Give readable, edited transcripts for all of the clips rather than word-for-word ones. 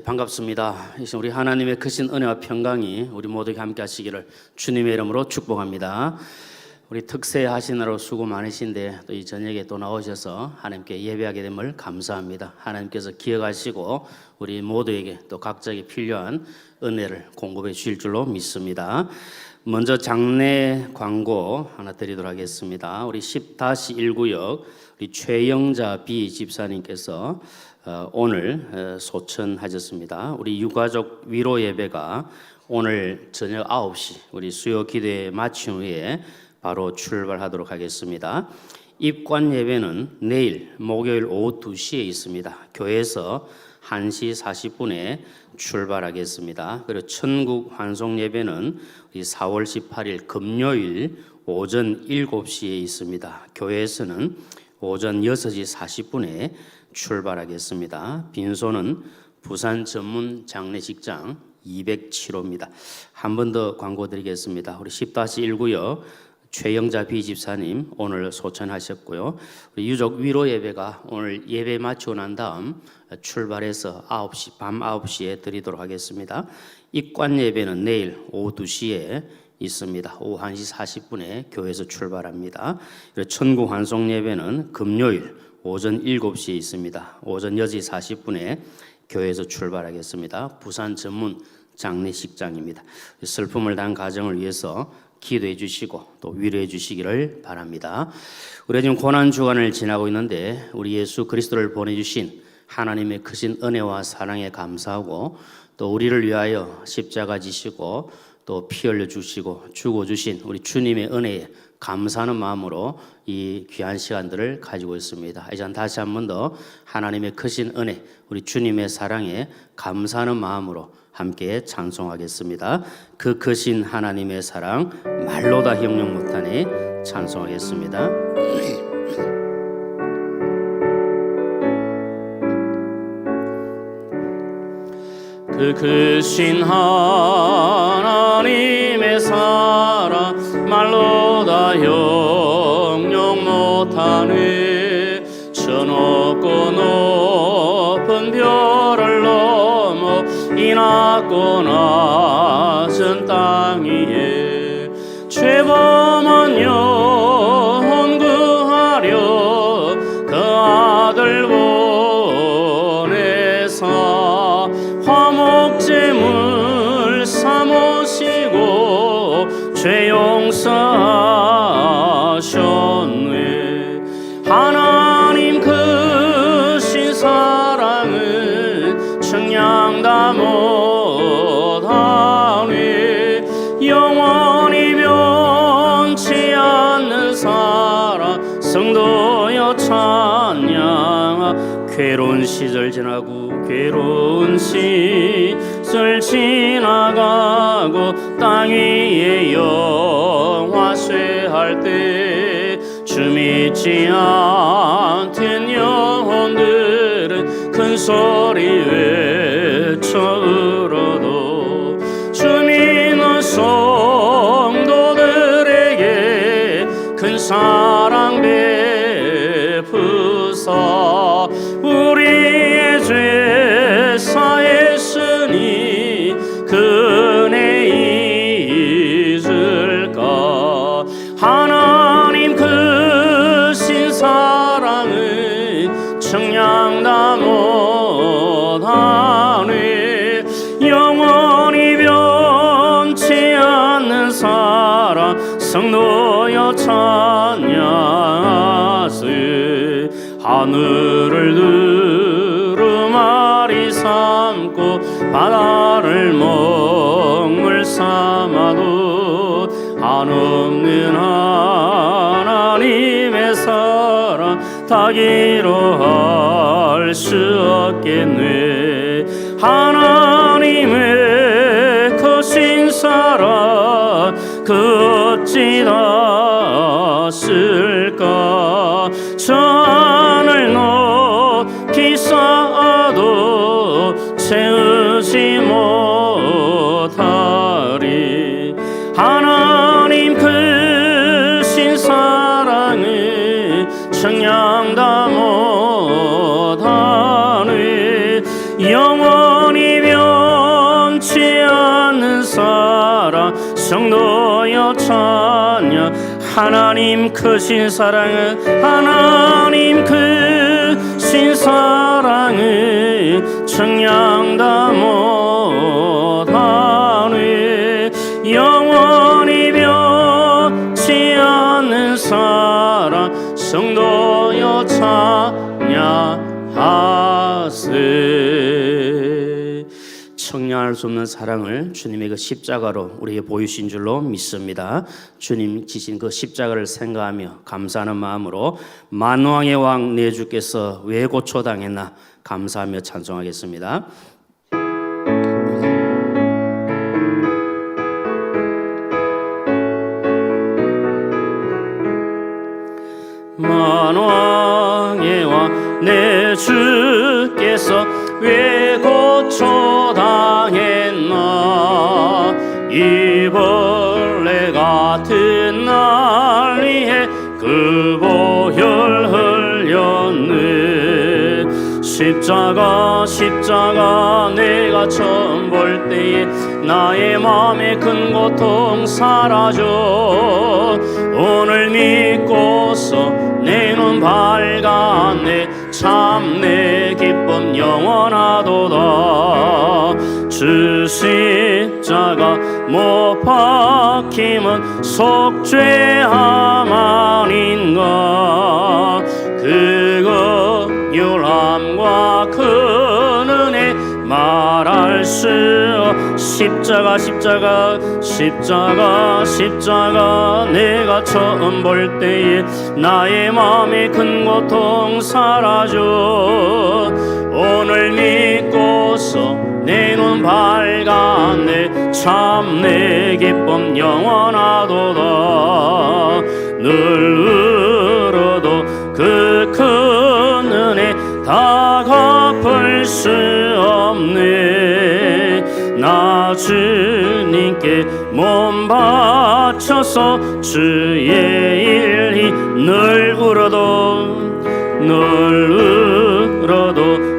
반갑습니다. 우리 하나님의 크신 은혜와 평강이 우리 모두에게 함께 하시기를 주님의 이름으로 축복합니다. 우리 특세 하시느라고 수고 많으신데 또 이 저녁에 또 나오셔서 하나님께 예배하게 됨을 감사합니다. 하나님께서 기억하시고 우리 모두에게 또 각자에게 필요한 은혜를 공급해 주실 줄로 믿습니다. 먼저 장례 광고 하나 드리도록 하겠습니다. 우리 10-1구역 우리 최영자 비 집사님께서 오늘 소천하셨습니다. 우리 유가족 위로 예배가 오늘 저녁 9시 우리 수요 기도회 마친 후에 바로 출발하도록 하겠습니다. 입관 예배는 내일 목요일 오후 2시에 있습니다. 교회에서 1시 40분에 출발하겠습니다. 그리고 천국 환송 예배는 우리 4월 18일 금요일 오전 7시에 있습니다. 교회에서는 오전 6시 40분에 출발하겠습니다. 빈소는 부산 전문 장례식장 207호입니다. 한 번 더 광고 드리겠습니다. 우리 10-1구역 최영자 비집사님 오늘 소천하셨고요. 우리 유족 위로 예배가 오늘 예배 마치고 난 다음 출발해서 밤 9시에 드리도록 하겠습니다. 입관 예배는 내일 오후 2시에 있습니다. 오후 1시 40분에 교회에서 출발합니다. 천국 환송 예배는 금요일 오전 7시에 있습니다. 오전 6시 40분에 교회에서 출발하겠습니다. 부산 전문 장례식장입니다. 슬픔을 당한 가정을 위해서 기도해 주시고 또 위로해 주시기를 바랍니다. 우리가 지금 고난 주간을 지나고 있는데 우리 예수 그리스도를 보내주신 하나님의 크신 은혜와 사랑에 감사하고 또 우리를 위하여 십자가 지시고 또 피 흘려 주시고 주고 주신 우리 주님의 은혜에 감사하는 마음으로 이 귀한 시간들을 가지고 있습니다. 이제 다시 한 번 더 하나님의 크신 은혜, 우리 주님의 사랑에 감사하는 마음으로 함께 찬송하겠습니다. 그 크신 하나님의 사랑 말로 다 형용 못하니 찬송하겠습니다. 그 크신 하나님의 사랑 말로 다 형용 못하네. 저 높고 높은 별을 넘어 이 낮고 낮은 땅 위에 죄범한 영혼 구하려 그 아들 보내사 화목제물 삼으시고 죄 용서하셨네. 하나님 크신 사랑은 청량 다 못하네. 영원히 변치 않는 사랑 성도여 찬양하. 괴로운 시절 지나고 괴로운 시절 지나가고 땅 위에 영화 쇠할 때 주 믿지 않던 영혼들은 큰 소리 외쳐 울어도 주 믿는 성도들에게 큰 사랑 베푸사 우리의 죄 사했으니 그 은혜 잊을까. 하나님 크신 사랑은 청량 다 못하네. 영원히 변치 않는 사랑 성도여 찬양하세. 하늘을 두루마리 삼고 바다를 먹물 삼아도 한없는 하나님의 사랑 다기로 할 수 없겠네. 하나님의 크신 사랑 그 어찌 닿았을까. 저 하늘 높이 쌓아도 채우지 못하리. 하나님 크신 사랑은 청량 다 못하네. 영원 성도여 찬양. 하나님 크신 사랑은 하나님 크신 사랑은 청량 다 못하네. 영원히 변치 않는 사랑 성도여 찬양하세. 청량할 수 없는 사랑을 주님의 그 십자가로 우리에게 보이신 줄로 믿습니다. 주님 지신 그 십자가를 생각하며 감사하는 마음으로 만왕의 왕 내 주께서 왜 고초당했나 감사하며 찬송하겠습니다. 만왕의 왕 내 주께서 왜 고초당했나. 이 벌레 같은 날 위해 그 보혈 흘렸네. 십자가 내가 처음 볼 때에 나의 마음의 큰 고통 사라져. 오늘 믿고서 내 눈 밝았네. 참 내 기쁨 영원하도다. 주 십자가 못 박힘은 속죄함 아닌가. 그거 율함과 큰 은혜 말할 수 십자가 내가 처음 볼 때에 나의 마음의 큰 고통 사라져. 오늘 믿고서 내 눈 밝았네. 참 내 기쁨 영원하도다. 늘 울어도 그 큰 은혜 다 갚을 수 없네. 나 주님께 몸 바쳐서 주의 일이 늘 울어도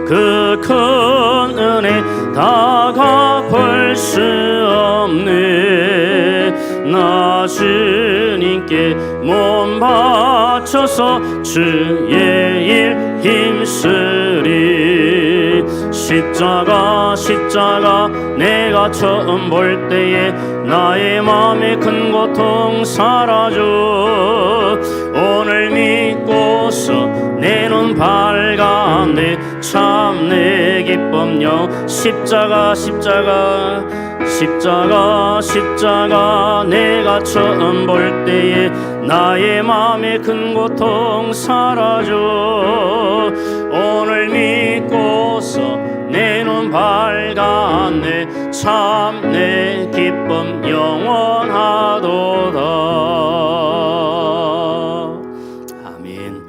그 큰 은혜 다 갚을 수 없네. 나 주님께 몸 바쳐서 주의 일 힘쓰리. 십자가 내가 처음 볼 때에 나의 마음의 큰 고통 사라져. 오늘 믿고서 내 눈 밝았네. 참 내 기쁨 십자가 내가 처음 볼 때에 나의 마음의 큰 고통 사라져. 오늘 믿고서 내 눈 밝았네. 참 내 기쁨 영원하도다. 아멘.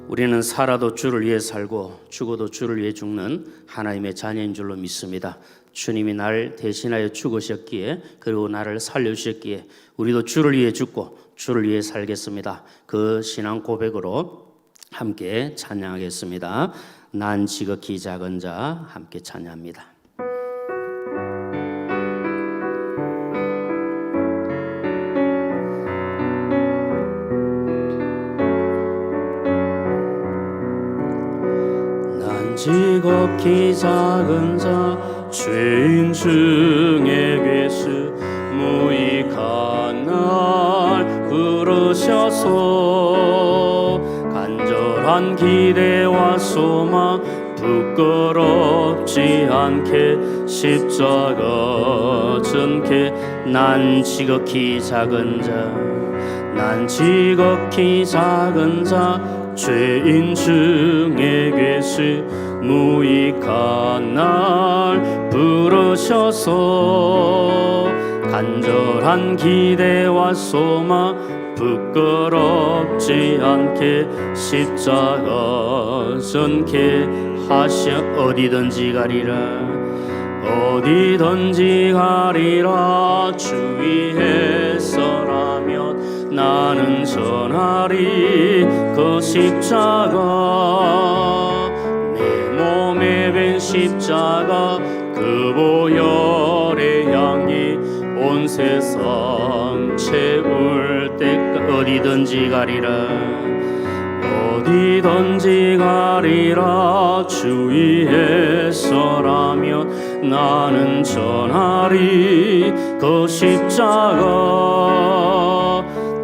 우리는 살아도 주를 위해 살고 죽어도 주를 위해 죽는 하나님의 자녀인 줄로 믿습니다. 주님이 나를 대신하여 죽으셨기에, 그리고 나를 살려주셨기에 우리도 주를 위해 죽고 주를 위해 살겠습니다. 그 신앙 고백으로 함께 찬양하겠습니다. 난 지극히 작은 자, 함께 찬양합니다. 난 지극히 작은 자, 죄인 중에 괴수 무익한 날 부르셔서 간절한 기대와 소망 부끄럽지 않게 십자가 전케. 난 지극히 작은 자, 죄인 중에 괴수 무익한 날 부르셔서 간절한 기대와 소망 부끄럽지 않게 십자가 전케 하셔. 어디든지 가리라 주 위에 서라면 나는 전하리 그 십자가. 내 몸에 밴 십자가 그 보혈의 향기 온 온 세상 채울 때까지 어디든지 가리라 어디든지 가리라 주 위에 서라면 나는 전하리 그 십자가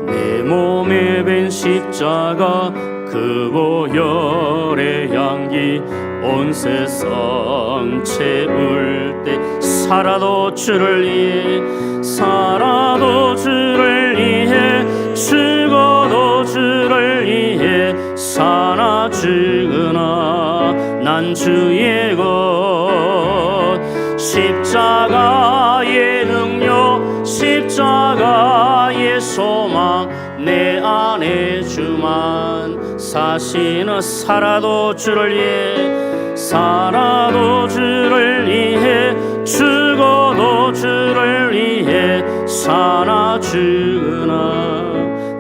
내 몸에 밴 십자가 그 보혈의 향기 온 세상 채울 때 살아도 주를 위해 살아도 주를 위해 죽어도 주를 위해 사나 죽으나 난 주의 것 십자가의 능력 십자가의 소망 내 안에 주만 사시는 살아도 주를 위해 살아도 주를 위해 죽어도 주를 위해 사나 죽으나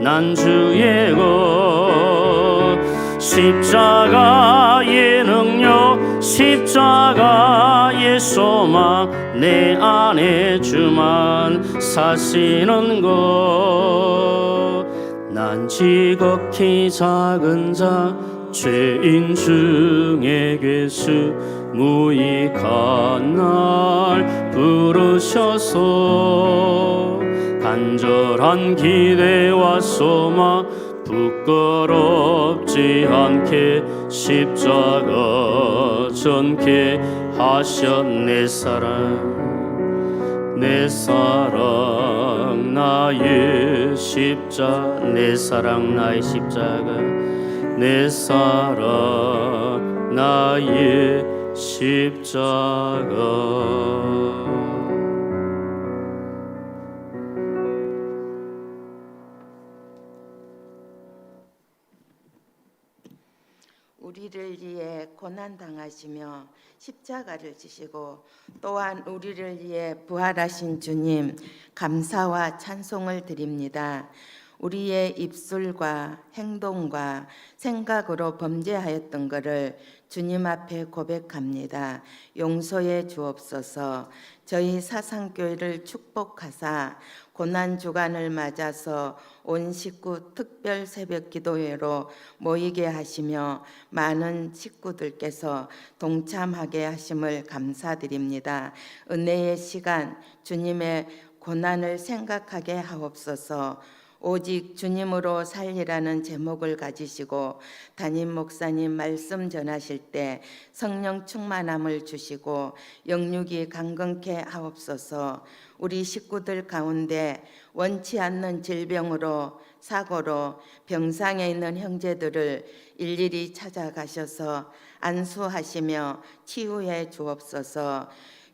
난 주의 것 십자가의 능력 십자가의 소망 내 안에 주만 사시는 것 난 지극히 작은 자 죄인 중에 괴수 무익한 날 부르셔서 간절한 기대와 소망 부끄럽지 않게 십자가 전케 하셨 내 사랑 나의 십자가 내 사랑 나의 십자가 내 사랑 나의 십자가 우리를 위해 고난 당하시며 십자가를 지시고 또한 우리를 위해 부활하신 주님 감사와 찬송을 드립니다. 우리의 입술과 행동과 생각으로 범죄하였던 것을 주님 앞에 고백합니다. 용서해 주옵소서. 저희 사상교회를 축복하사 고난 주간을 맞아서 온 식구 특별 새벽 기도회로 모이게 하시며 많은 식구들께서 동참하게 하심을 감사드립니다. 은혜의 시간 주님의 고난을 생각하게 하옵소서. 오직 주님으로 살리라는 제목을 가지시고 담임 목사님 말씀 전하실 때 성령 충만함을 주시고 영육이 강건케 하옵소서. 우리 식구들 가운데 원치 않는 질병으로 사고로 병상에 있는 형제들을 일일이 찾아가셔서 안수하시며 치유해 주옵소서.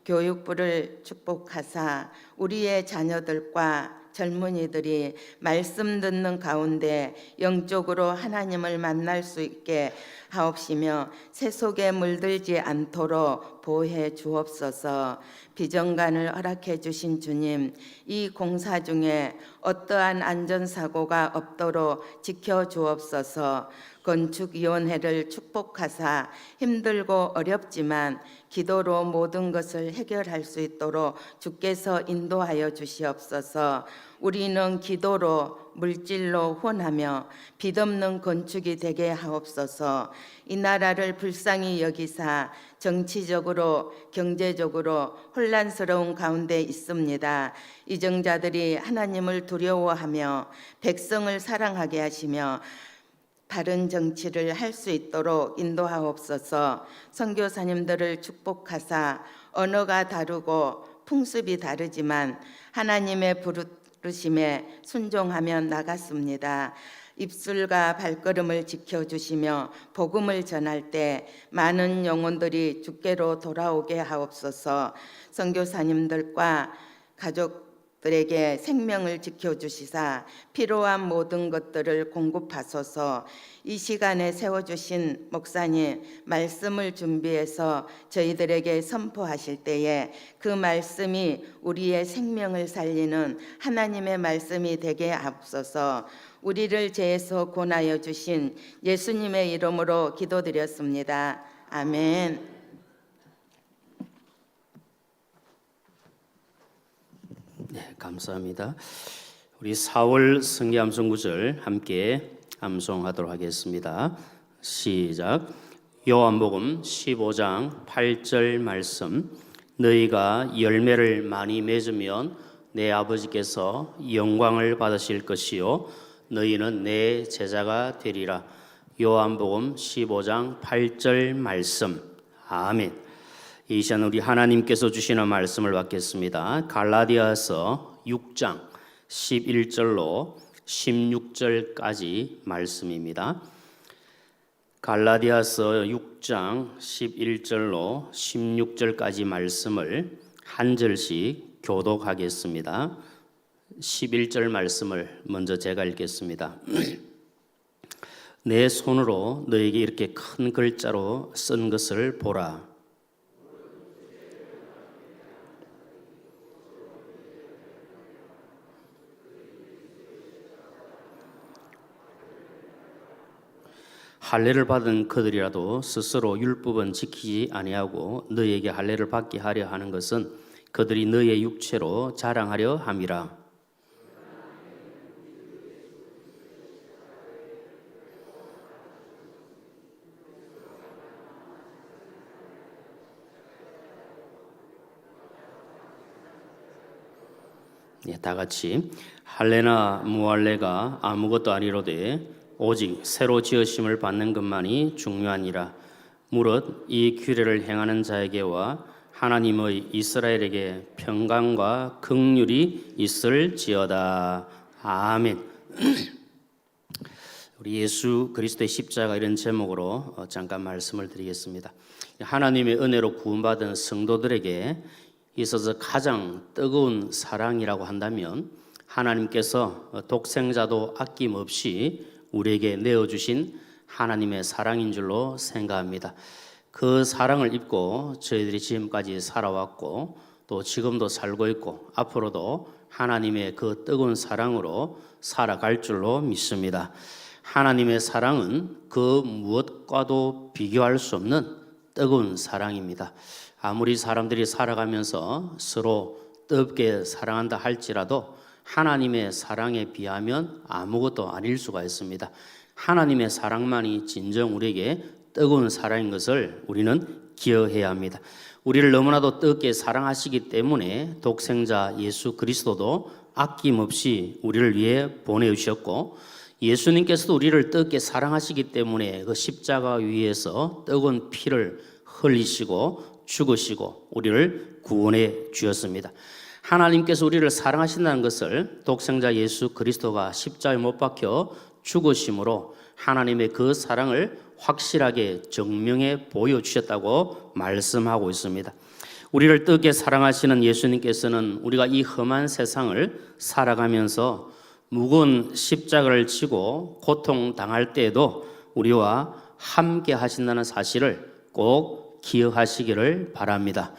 교육부를 축복하사 우리의 자녀들과 젊은이들이 말씀 듣는 가운데 영적으로 하나님을 만날 수 있게 하옵시며 세속에 물들지 않도록 보호해 주옵소서. 비정관을 허락해 주신 주님, 이 공사 중에 어떠한 안전사고가 없도록 지켜주옵소서. 건축위원회를 축복하사 힘들고 어렵지만 기도로 모든 것을 해결할 수 있도록 주께서 인도하여 주시옵소서. 우리는 기도로 물질로 혼하며 빚없는 건축이 되게 하옵소서. 이 나라를 불쌍히 여기사 정치적으로 경제적으로 혼란스러운 가운데 있습니다. 이정자들이 하나님을 두려워하며 백성을 사랑하게 하시며 바른 정치를 할 수 있도록 인도하옵소서. 선교사님들을 축복하사 언어가 다르고 풍습이 다르지만 하나님의 부르심에 순종하며 나갔습니다. 입술과 발걸음을 지켜주시며 복음을 전할 때 많은 영혼들이 주께로 돌아오게 하옵소서. 선교사님들과 가족들에게 생명을 지켜주시사 필요한 모든 것들을 공급하소서. 이 시간에 세워주신 목사님 말씀을 준비해서 저희들에게 선포하실 때에 그 말씀이 우리의 생명을 살리는 하나님의 말씀이 되게 하옵소서. 우리를 죄에서 구원하여 주신 예수님의 이름으로 기도드렸습니다. 아멘. 네, 감사합니다. 우리 4월 성기 암송 구절 함께 암송하도록 하겠습니다. 시작. 요한복음 15장 8절 말씀. 너희가 열매를 많이 맺으면 내 아버지께서 영광을 받으실 것이요 너희는 내 제자가 되리라. 요한복음 15장 8절 말씀. 아멘. 이 시간 우리 하나님께서 주시는 말씀을 받겠습니다. 갈라디아서 6장 11절로 16절까지 말씀입니다. 갈라디아서 6장 11절로 16절까지 말씀을 한 절씩 교독하겠습니다. 11절 말씀을 먼저 제가 읽겠습니다. 내 손으로 너에게 이렇게 큰 글자로 쓴 것을 보라. 할례를 받은 그들이라도 스스로 율법은 지키지 아니하고 너희에게 할례를 받게 하려 하는 것은 그들이 너희의 육체로 자랑하려 함이라. 다 같이 할례나 무할례가 아무것도 아니로되 오직 새로 지으심을 받는 것만이 중요하니라. 무릇 이 규례를 행하는 자에게와 하나님의 이스라엘에게 평강과 긍휼이 있을지어다. 아멘. 우리 예수 그리스도의 십자가 이런 제목으로 잠깐 말씀을 드리겠습니다. 하나님의 은혜로 구원받은 성도들에게 있어서 가장 뜨거운 사랑이라고 한다면 하나님께서 독생자도 아낌없이 우리에게 내어주신 하나님의 사랑인 줄로 생각합니다. 그 사랑을 입고 저희들이 지금까지 살아왔고 또 지금도 살고 있고 앞으로도 하나님의 그 뜨거운 사랑으로 살아갈 줄로 믿습니다. 하나님의 사랑은 그 무엇과도 비교할 수 없는 뜨거운 사랑입니다. 아무리 사람들이 살아가면서 서로 뜨겁게 사랑한다 할지라도 하나님의 사랑에 비하면 아무것도 아닐 수가 있습니다. 하나님의 사랑만이 진정 우리에게 뜨거운 사랑인 것을 우리는 기억해야 합니다. 우리를 너무나도 뜨겁게 사랑하시기 때문에 독생자 예수 그리스도도 아낌없이 우리를 위해 보내주셨고 예수님께서도 우리를 뜨겁게 사랑하시기 때문에 그 십자가 위에서 뜨거운 피를 흘리시고 죽으시고 우리를 구원해 주셨습니다. 하나님께서 우리를 사랑하신다는 것을 독생자 예수 그리스도가 십자가에 못 박혀 죽으심으로 하나님의 그 사랑을 확실하게 증명해 보여주셨다고 말씀하고 있습니다. 우리를 뜨겁게 사랑하시는 예수님께서는 우리가 이 험한 세상을 살아가면서 무거운 십자가를 지고 고통당할 때에도 우리와 함께 하신다는 사실을 꼭 기억하시기를 바랍니다.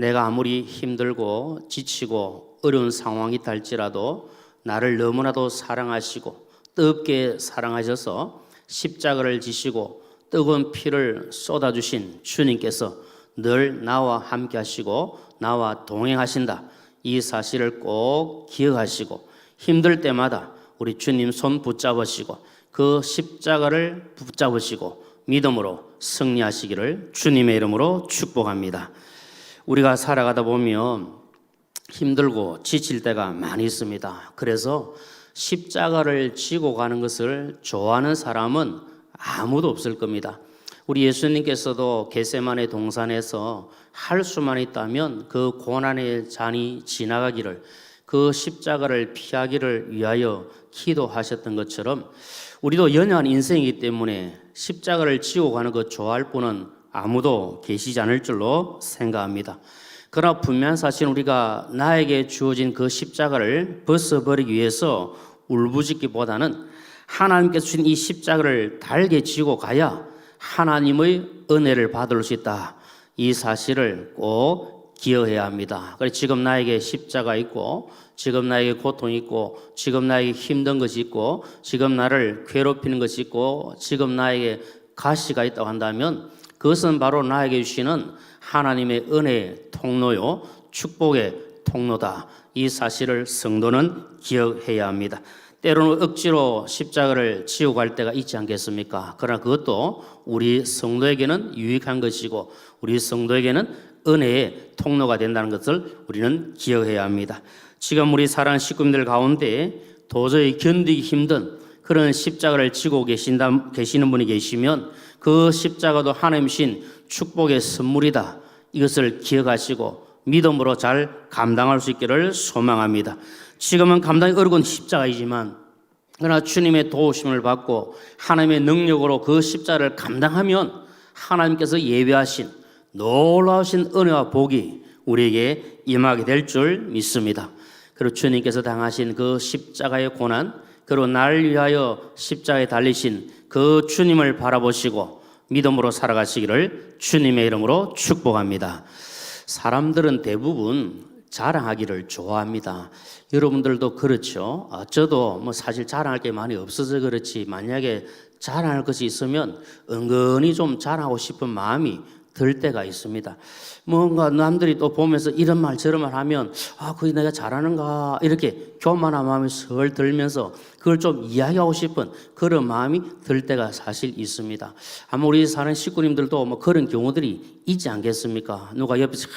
내가 아무리 힘들고 지치고 어려운 상황이 있다 할지라도 나를 너무나도 사랑하시고 뜨겁게 사랑하셔서 십자가를 지시고 뜨거운 피를 쏟아주신 주님께서 늘 나와 함께 하시고 나와 동행하신다. 이 사실을 꼭 기억하시고 힘들 때마다 우리 주님 손 붙잡으시고 그 십자가를 붙잡으시고 믿음으로 승리하시기를 주님의 이름으로 축복합니다. 우리가 살아가다 보면 힘들고 지칠 때가 많이 있습니다. 그래서 십자가를 지고 가는 것을 좋아하는 사람은 아무도 없을 겁니다. 우리 예수님께서도 겟세마네 동산에서 할 수만 있다면 그 고난의 잔이 지나가기를 그 십자가를 피하기를 위하여 기도하셨던 것처럼 우리도 연약한 인생이기 때문에 십자가를 지고 가는 것 좋아할 분은 아무도 계시지 않을 줄로 생각합니다. 그러나 분명한 사실은 우리가 나에게 주어진 그 십자가를 벗어버리기 위해서 울부짖기보다는 하나님께서 주신 이 십자가를 달게 지고 가야 하나님의 은혜를 받을 수 있다. 이 사실을 꼭 기억해야 합니다. 그래서 지금 나에게 십자가 있고 지금 나에게 고통이 있고 지금 나에게 힘든 것이 있고 지금 나를 괴롭히는 것이 있고 지금 나에게 가시가 있다고 한다면 그것은 바로 나에게 주시는 하나님의 은혜의 통로요 축복의 통로다. 이 사실을 성도는 기억해야 합니다. 때로는 억지로 십자가를 지고 갈 때가 있지 않겠습니까? 그러나 그것도 우리 성도에게는 유익한 것이고 우리 성도에게는 은혜의 통로가 된다는 것을 우리는 기억해야 합니다. 지금 우리 사랑하는 식구님들 가운데 도저히 견디기 힘든 그런 십자가를 지고 계시는 분이 계시면 그 십자가도 하나님 신 축복의 선물이다. 이것을 기억하시고 믿음으로 잘 감당할 수 있기를 소망합니다. 지금은 감당이 어려운 십자가이지만 그러나 주님의 도우심을 받고 하나님의 능력으로 그 십자가를 감당하면 하나님께서 예비하신 놀라우신 은혜와 복이 우리에게 임하게 될 줄 믿습니다. 그리고 주님께서 당하신 그 십자가의 고난, 그리고 날 위하여 십자가에 달리신 그 주님을 바라보시고 믿음으로 살아가시기를 주님의 이름으로 축복합니다. 사람들은 대부분 자랑하기를 좋아합니다. 여러분들도 그렇죠. 저도 사실 자랑할 게 많이 없어서 그렇지 만약에 자랑할 것이 있으면 은근히 좀 자랑하고 싶은 마음이 들 때가 있습니다. 뭔가 남들이 또 보면서 이런 말 저런 말 하면 그게 내가 잘하는가 이렇게 교만한 마음이 슬 들면서 그걸 좀 이야기하고 싶은 그런 마음이 들 때가 사실 있습니다. 아마 우리 사는 식구님들도 그런 경우들이 있지 않겠습니까? 누가 옆에서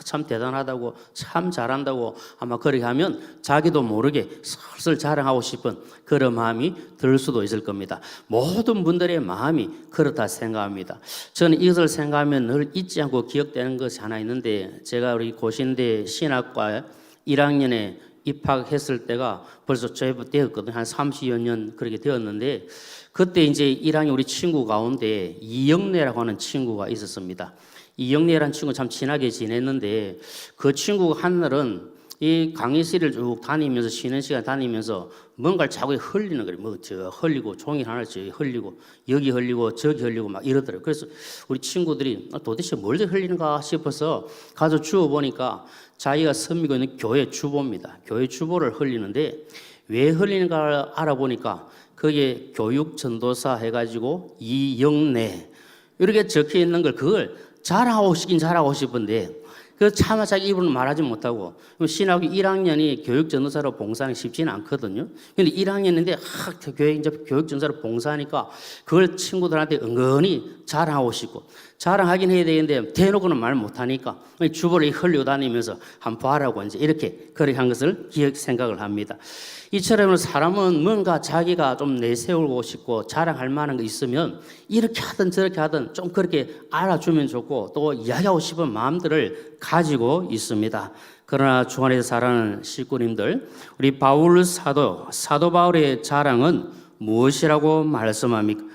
참 대단하다고 참 잘한다고 아마 그렇게 하면 자기도 모르게 슬슬 자랑하고 싶은 그런 마음이 들 수도 있을 겁니다. 모든 분들의 마음이 그렇다 생각합니다. 저는 이것을 생각하면 늘 잊지 않고 기억되는 것이 하나 있는데 제가 우리 고신대 신학과 1학년에 입학했을 때가 벌써 제법 되었거든요. 한 30여 년 그렇게 되었는데 그때 이제 1학년 우리 친구 가운데 이영래라고 하는 친구가 있었습니다. 이영래라는 친구 참 친하게 지냈는데 그 친구가 한날은 이 강의실을 쭉 다니면서 쉬는 시간 다니면서 뭔가를 자꾸 흘리는 거예요. 저 흘리고 종이 하나를 흘리고 여기 흘리고 저기 흘리고 막 이러더라고요. 그래서 우리 친구들이 도대체 뭘 흘리는가 싶어서 가서 주워 보니까 자기가 섬기고 있는 교회 주보입니다. 교회 주보를 흘리는데 왜 흘리는가 알아보니까 그게 교육 전도사 해가지고 이영래 이렇게 적혀 있는 걸 그걸 잘하고 싶은데 그 차마 자기 입으로 말하지 못하고 신학교 1학년이 교육 전도사로 봉사하기 쉽지는 않거든요. 근데 1학년인데 교회 이제 교육 전도사로 봉사하니까 그걸 친구들한테 은근히 자랑하고 싶고 자랑하긴 해야 되는데 대놓고는 말 못하니까 주보를 흘리고 다니면서 한번 봐라고 이제 이렇게 그렇게 한 것을 생각을 합니다. 이처럼 사람은 뭔가 자기가 좀 내세우고 싶고 자랑할 만한 거 있으면 이렇게 하든 저렇게 하든 좀 그렇게 알아주면 좋고 또 이야기하고 싶은 마음들을 가지고 있습니다. 그러나 주 안에서 살아가는 식구님들, 우리 바울 사도 바울의 자랑은 무엇이라고 말씀합니까?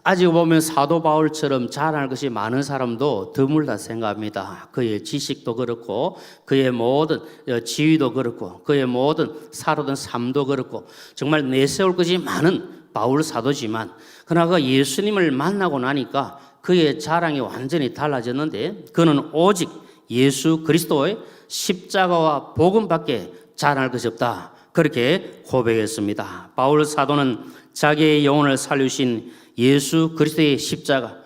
따지고 보면 사도 바울처럼 자랑할 것이 많은 사람도 드물다 생각합니다. 그의 지식도 그렇고 그의 모든 지위도 그렇고 그의 모든 살아온 삶도 그렇고 정말 내세울 것이 많은 바울 사도지만 그러나 그 예수님을 만나고 나니까 그의 자랑이 완전히 달라졌는데 그는 오직 예수 그리스도의 십자가와 복음밖에 자랑할 것이 없다. 그렇게 고백했습니다. 바울 사도는 자기의 영혼을 살리신 예수 그리스도의 십자가,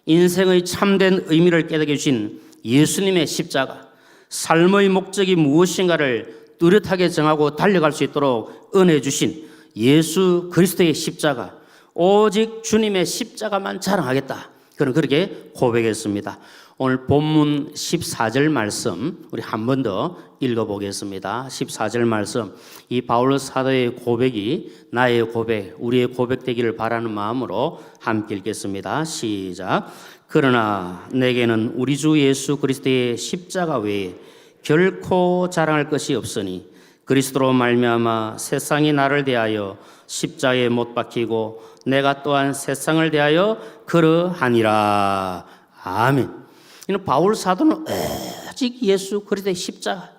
인생의 참된 의미를 깨닫게 주신 예수님의 십자가, 삶의 목적이 무엇인가를 뚜렷하게 정하고 달려갈 수 있도록 은혜 주신 예수 그리스도의 십자가, 오직 주님의 십자가만 자랑하겠다. 그는 그렇게 고백했습니다. 오늘 본문 14절 말씀 우리 한 번 더 읽어보겠습니다. 14절 말씀, 이 바울 사도의 고백이 나의 고백, 우리의 고백 되기를 바라는 마음으로 함께 읽겠습니다. 시작. 그러나 내게는 우리 주 예수 그리스도의 십자가 외에 결코 자랑할 것이 없으니 그리스도로 말미암아 세상이 나를 대하여 십자가에 못 박히고 내가 또한 세상을 대하여 그러하니라. 아멘. 이는 바울 사도는 오직 예수 그리스도의 십자가,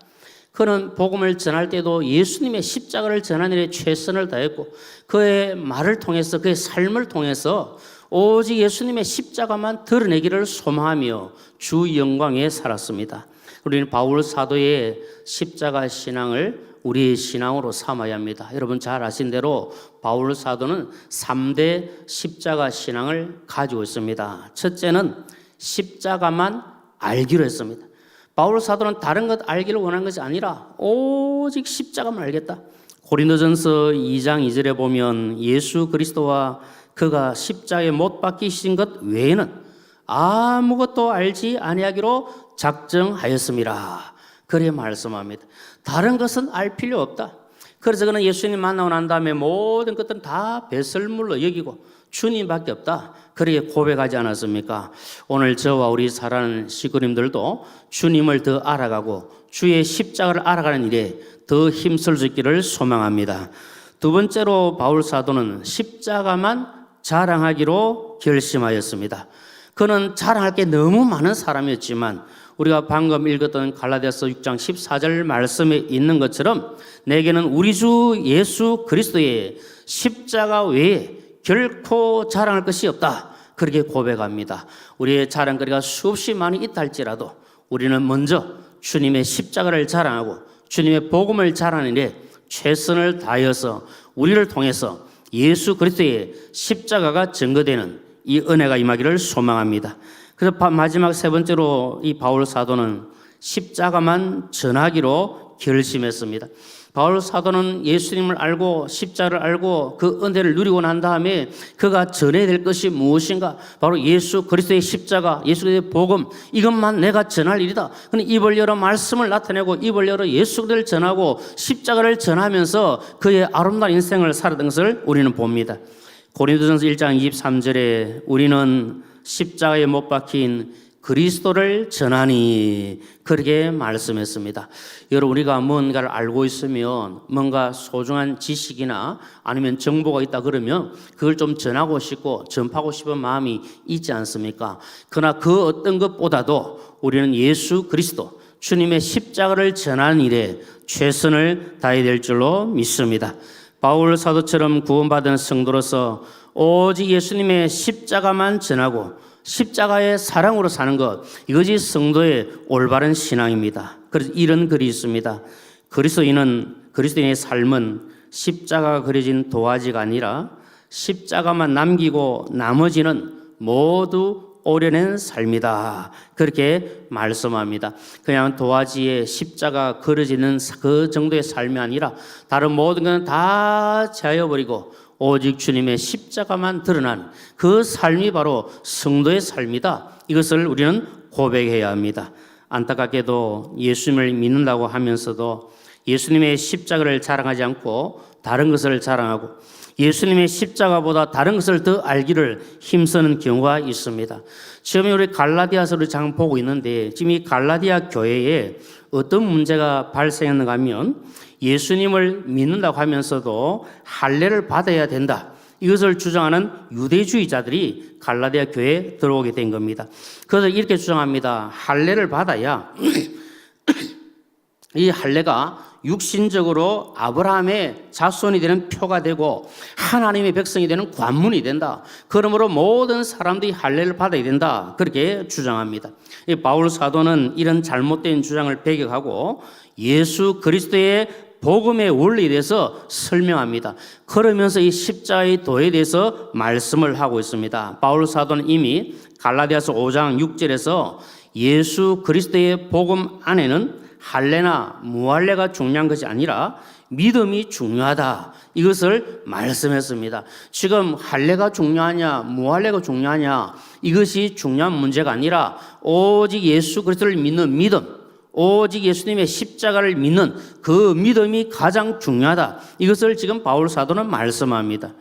그는 복음을 전할 때도 예수님의 십자가를 전하는 일에 최선을 다했고 그의 말을 통해서 그의 삶을 통해서 오직 예수님의 십자가만 드러내기를 소망하며 주 영광에 살았습니다. 우리는 바울 사도의 십자가 신앙을 우리의 신앙으로 삼아야 합니다. 여러분 잘 아신 대로 바울 사도는 3대 십자가 신앙을 가지고 있습니다. 첫째는 십자가만 알기로 했습니다. 바울 사도는 다른 것 알기를 원하는 것이 아니라 오직 십자가만 알겠다. 고린도전서 2장 2절에 보면 예수 그리스도와 그가 십자가에 못 박히신 것 외에는 아무것도 알지 아니하기로 작정하였음이라. 그래 말씀합니다. 다른 것은 알 필요 없다. 그래서 그는 예수님 만나고 난 다음에 모든 것들은 다 배설물로 여기고 주님밖에 없다. 그렇게 고백하지 않았습니까? 오늘 저와 우리 사랑하는 시구님들도 주님을 더 알아가고 주의 십자가를 알아가는 일에 더 힘쓸 수 있기를 소망합니다. 두 번째로 바울 사도는 십자가만 자랑하기로 결심하였습니다. 그는 자랑할 게 너무 많은 사람이었지만 우리가 방금 읽었던 갈라디아서 6장 14절 말씀에 있는 것처럼 내게는 우리 주 예수 그리스도의 십자가 외에 결코 자랑할 것이 없다. 그렇게 고백합니다. 우리의 자랑거리가 수없이 많이 있다 할지라도 우리는 먼저 주님의 십자가를 자랑하고 주님의 복음을 자랑하는 일에 최선을 다하여서 우리를 통해서 예수 그리스도의 십자가가 증거되는 이 은혜가 임하기를 소망합니다. 그래서 마지막 세 번째로 이 바울 사도는 십자가만 전하기로 결심했습니다. 바울 사도는 예수님을 알고 십자가를 알고 그 은혜를 누리고 난 다음에 그가 전해야 될 것이 무엇인가? 바로 예수 그리스도의 십자가, 예수 그리스도의 복음, 이것만 내가 전할 일이다. 그런데 입을 열어 말씀을 나타내고 입을 열어 예수 그리스도를 전하고 십자가를 전하면서 그의 아름다운 인생을 살았던 것을 우리는 봅니다. 고린도전서 1장 23절에 우리는 십자가에 못 박힌 그리스도를 전하니 그렇게 말씀했습니다. 여러분 우리가 뭔가를 알고 있으면 뭔가 소중한 지식이나 아니면 정보가 있다 그러면 그걸 좀 전하고 싶고 전파하고 싶은 마음이 있지 않습니까? 그러나 그 어떤 것보다도 우리는 예수 그리스도 주님의 십자가를 전하는 일에 최선을 다해야 될 줄로 믿습니다. 바울 사도처럼 구원받은 성도로서 오직 예수님의 십자가만 전하고 십자가의 사랑으로 사는 것, 이것이 성도의 올바른 신앙입니다. 그래서 이런 글이 있습니다. 그리스도인의 삶은 십자가가 그려진 도화지가 아니라 십자가만 남기고 나머지는 모두 오려낸 삶이다. 그렇게 말씀합니다. 그냥 도화지에 십자가 그려지는 그 정도의 삶이 아니라 다른 모든 건 다 제하여버리고 오직 주님의 십자가만 드러난 그 삶이 바로 성도의 삶이다. 이것을 우리는 고백해야 합니다. 안타깝게도 예수님을 믿는다고 하면서도 예수님의 십자가를 자랑하지 않고 다른 것을 자랑하고 예수님의 십자가보다 다른 것을 더 알기를 힘쓰는 경우가 있습니다. 지금 우리 갈라디아서를 장 보고 있는데 지금 이 갈라디아 교회에 어떤 문제가 발생했는가 하면 예수님을 믿는다고 하면서도 할례를 받아야 된다. 이것을 주장하는 유대주의자들이 갈라디아 교회에 들어오게 된 겁니다. 그래서 이렇게 주장합니다. 할례를 받아야 이 할례가 육신적으로 아브라함의 자손이 되는 표가 되고 하나님의 백성이 되는 관문이 된다. 그러므로 모든 사람들이 할례를 받아야 된다. 그렇게 주장합니다. 이 바울 사도는 이런 잘못된 주장을 배격하고 예수 그리스도의 복음의 원리에 대해서 설명합니다. 그러면서 이 십자가의 도에 대해서 말씀을 하고 있습니다. 바울 사도는 이미 갈라디아서 5장 6절에서 예수 그리스도의 복음 안에는 할례나 무할례가 중요한 것이 아니라 믿음이 중요하다. 이것을 말씀했습니다. 지금 할례가 중요하냐 무할례가 중요하냐 이것이 중요한 문제가 아니라 오직 예수 그리스도를 믿는 믿음, 오직 예수님의 십자가를 믿는 그 믿음이 가장 중요하다. 이것을 지금 바울 사도는 말씀합니다.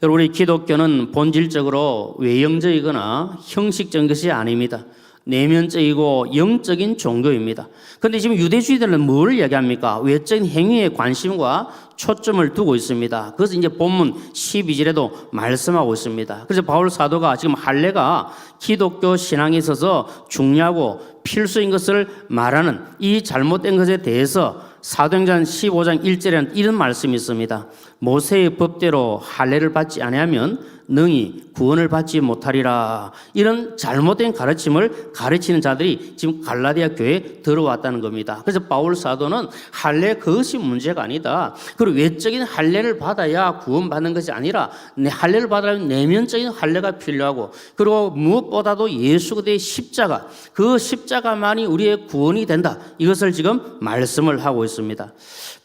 여러분 우리 기독교는 본질적으로 외형적이거나 형식적인 것이 아닙니다. 내면적이고 영적인 종교입니다. 그런데 지금 유대주의들은 뭘 얘기합니까? 외적인 행위에 관심과 초점을 두고 있습니다. 그래서 이제 본문 12절에도 말씀하고 있습니다. 그래서 바울 사도가 지금 할례가 기독교 신앙에 있어서 중요하고 필수인 것을 말하는 이 잘못된 것에 대해서 사도행전 15장 1절에는 이런 말씀이 있습니다. 모세의 법대로 할례를 받지 아니하면 능히 구원을 받지 못하리라. 이런 잘못된 가르침을 가르치는 자들이 지금 갈라디아 교회에 들어왔다는 겁니다. 그래서 바울 사도는 할례 그것이 문제가 아니다. 그리고 외적인 할례를 받아야 구원받는 것이 아니라 할례를 받으려면 내면적인 할례가 필요하고, 그리고 무엇보다도 예수 그리스도의 십자가, 그 십자가만이 우리의 구원이 된다. 이것을 지금 말씀을 하고 있습니다.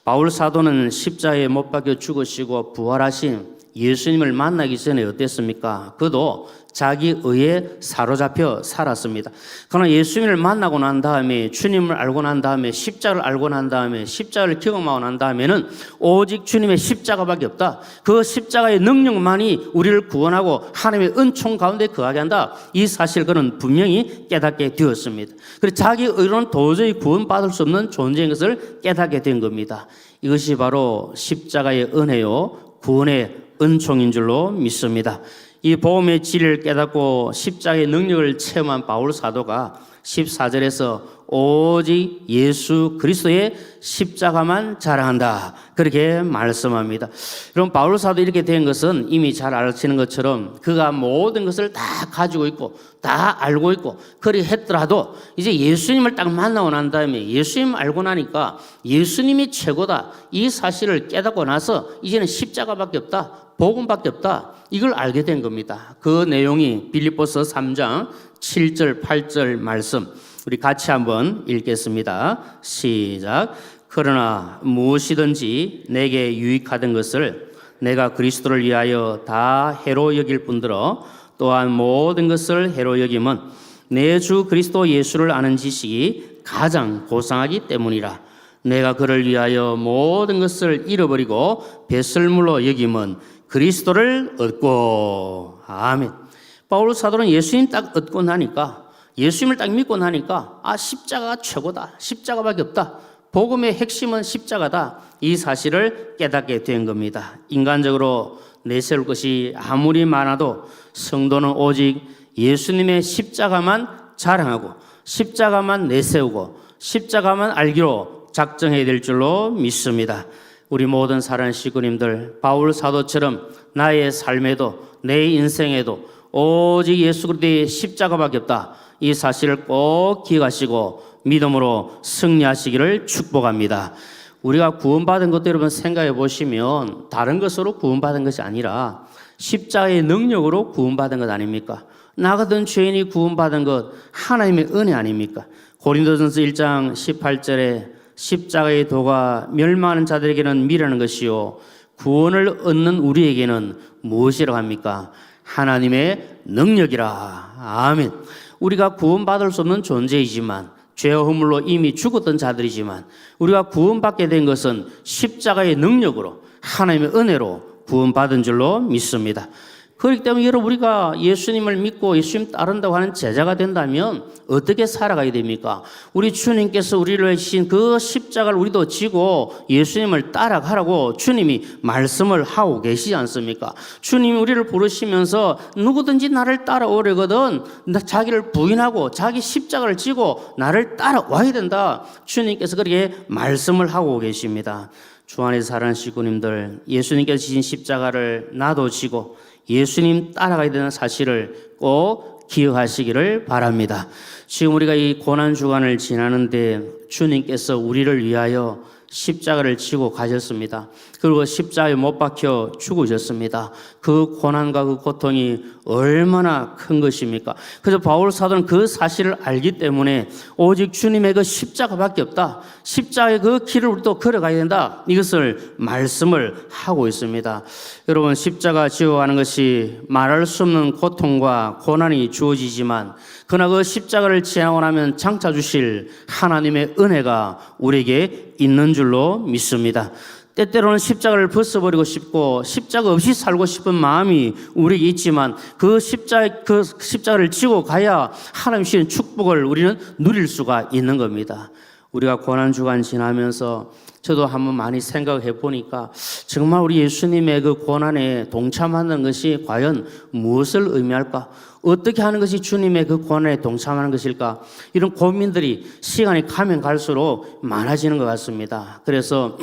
바울 사도는 십자가에 못 박혀 죽으시고 부활하신 예수님을 만나기 전에 어땠습니까? 그도 자기 의에 사로잡혀 살았습니다. 그러나 예수님을 만나고 난 다음에, 주님을 알고 난 다음에, 십자가를 알고 난 다음에, 십자가를 경험하고 난 다음에는 오직 주님의 십자가밖에 없다. 그 십자가의 능력만이 우리를 구원하고 하나님의 은총 가운데 거하게 한다. 이 사실 그는 분명히 깨닫게 되었습니다. 그래서 자기 의로는 도저히 구원받을 수 없는 존재인 것을 깨닫게 된 겁니다. 이것이 바로 십자가의 은혜요, 구원의 은총인 줄로 믿습니다. 이 복음의 진리를 깨닫고 십자가의 능력을 체험한 바울 사도가 14절에서 오직 예수 그리스도의 십자가만 자랑한다, 그렇게 말씀합니다. 그럼 바울 사도 이렇게 된 것은 이미 잘 아시는 것처럼 그가 모든 것을 다 가지고 있고 다 알고 있고 그리 했더라도 이제 예수님을 딱 만나고 난 다음에, 예수님 알고 나니까 예수님이 최고다, 이 사실을 깨닫고 나서 이제는 십자가밖에 없다, 복음밖에 없다, 이걸 알게 된 겁니다. 그 내용이 빌립보서 3장 7절 8절 말씀, 우리 같이 한번 읽겠습니다. 시작. 그러나 무엇이든지 내게 유익하던 것을 내가 그리스도를 위하여 다 해로 여길 뿐더러 또한 모든 것을 해로 여김은 내 주 그리스도 예수를 아는 지식이 가장 고상하기 때문이라. 내가 그를 위하여 모든 것을 잃어버리고 배설물로 여김은 그리스도를 얻고. 아멘. 바울 사도는 예수님 딱 얻고 나니까, 예수님을 딱 믿고 나니까 십자가가 최고다, 십자가밖에 없다, 복음의 핵심은 십자가다, 이 사실을 깨닫게 된 겁니다. 인간적으로 내세울 것이 아무리 많아도 성도는 오직 예수님의 십자가만 자랑하고 십자가만 내세우고 십자가만 알기로 작정해야 될 줄로 믿습니다. 우리 모든 사랑하는 식구님들, 바울 사도처럼 나의 삶에도 내 인생에도 오직 예수 그리스도의 십자가밖에 없다, 이 사실을 꼭 기억하시고 믿음으로 승리하시기를 축복합니다. 우리가 구원받은 것도 여러분 생각해 보시면 다른 것으로 구원받은 것이 아니라 십자가의 능력으로 구원받은 것 아닙니까? 나 같은 죄인이 구원받은 것 하나님의 은혜 아닙니까? 고린도전서 1장 18절에 십자가의 도가 멸망하는 자들에게는 미라는 것이요 구원을 얻는 우리에게는 무엇이라고 합니까? 하나님의 능력이라. 아멘. 우리가 구원받을 수 없는 존재이지만, 죄와 허물로 이미 죽었던 자들이지만, 우리가 구원받게 된 것은 십자가의 능력으로 하나님의 은혜로 구원받은 줄로 믿습니다. 그렇기 때문에 여러분, 우리가 예수님을 믿고 예수님 따른다고 하는 제자가 된다면 어떻게 살아가야 됩니까? 우리 주님께서 우리를 주신 그 십자가를 우리도 지고 예수님을 따라가라고 주님이 말씀을 하고 계시지 않습니까? 주님이 우리를 부르시면서 누구든지 나를 따라오려거든 자기를 부인하고 자기 십자가를 지고 나를 따라와야 된다, 주님께서 그렇게 말씀을 하고 계십니다. 주 안에서 사랑하는 식구님들, 예수님께서 지신 십자가를 나도 지고 예수님 따라가야 되는 사실을 꼭 기억하시기를 바랍니다. 지금 우리가 이 고난주간을 지나는데 주님께서 우리를 위하여 십자가를 지고 가셨습니다. 그리고 십자가에 못 박혀 죽으셨습니다. 그 고난과 그 고통이 얼마나 큰 것입니까? 그래서 바울 사도는 그 사실을 알기 때문에 오직 주님의 그 십자가밖에 없다, 십자가의 그 길을 우리도 걸어가야 된다, 이것을 말씀을 하고 있습니다. 여러분, 십자가 지어가는 것이 말할 수 없는 고통과 고난이 주어지지만, 그러나 그 십자가를 지나고 나면 장차 주실 하나님의 은혜가 우리에게 있는 줄로 믿습니다. 때때로는 십자가를 벗어버리고 싶고 십자가 없이 살고 싶은 마음이 우리에게 있지만 그 십자가를 지고 가야 하나님 주시는 축복을 우리는 누릴 수가 있는 겁니다. 우리가 고난주간 지나면서 저도 한번 많이 생각해 보니까 정말 우리 예수님의 그 고난에 동참하는 것이 과연 무엇을 의미할까? 어떻게 하는 것이 주님의 그 고난에 동참하는 것일까? 이런 고민들이 시간이 가면 갈수록 많아지는 것 같습니다. 그래서